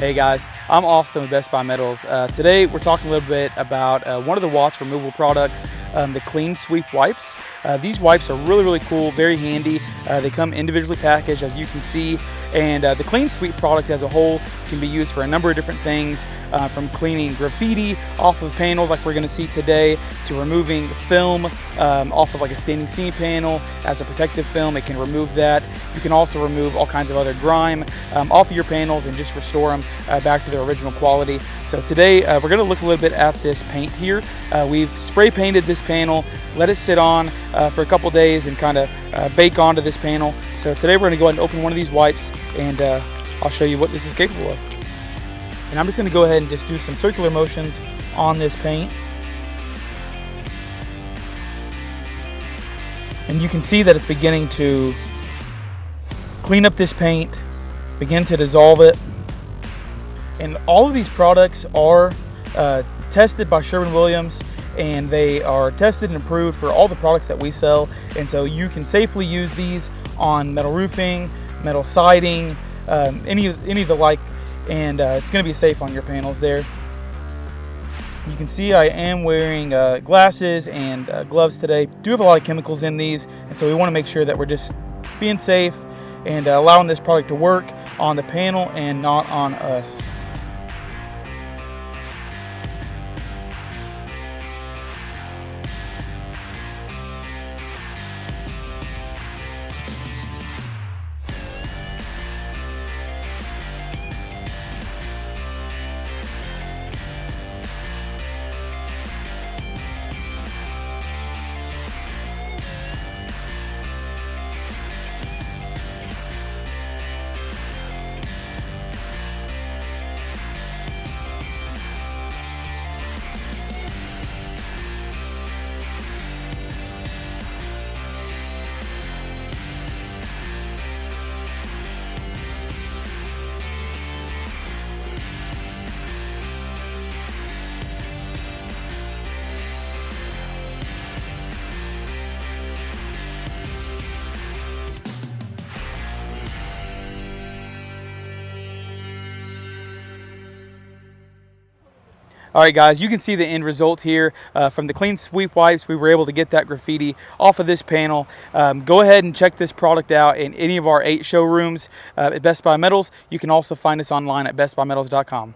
Hey guys, I'm Austin with Best Buy Metals. Today we're talking a little bit about one of the watch removal products, the Cleansweep Wipes. These wipes are really cool, very handy. They come individually packaged, as you can see, and the Cleansweep product as a whole can be used for a number of different things, from cleaning graffiti off of panels like we're going to see today, to removing film off of like a standing seam panel as a protective film. It can remove that. You can also remove all kinds of other grime off of your panels and just restore them back to their original quality. So today we're going to look a little bit at this paint here. We've spray painted this panel, let it sit on for a couple days and kind of bake onto this panel. So today we're going to go ahead and open one of these wipes, and I'll show you what this is capable of. And I'm just going to go ahead and just do some circular motions on this paint. And you can see that it's beginning to clean up this paint, begin to dissolve it. And all of these products are tested by Sherwin-Williams, and they are tested and approved for all the products that we sell. And so you can safely use these on metal roofing, metal siding, any of the like, and it's going to be safe on your panels there. You can see I am wearing glasses and gloves today. Do have a lot of chemicals in these, and so we want to make sure that we're just being safe and allowing this product to work on the panel and not on us. All right guys, you can see the end result here from the Cleansweep Wipes. We were able to get that graffiti off of this panel. Go ahead and check this product out in any of our 8 showrooms at Best Buy Metals. You can also find us online at bestbuymetals.com.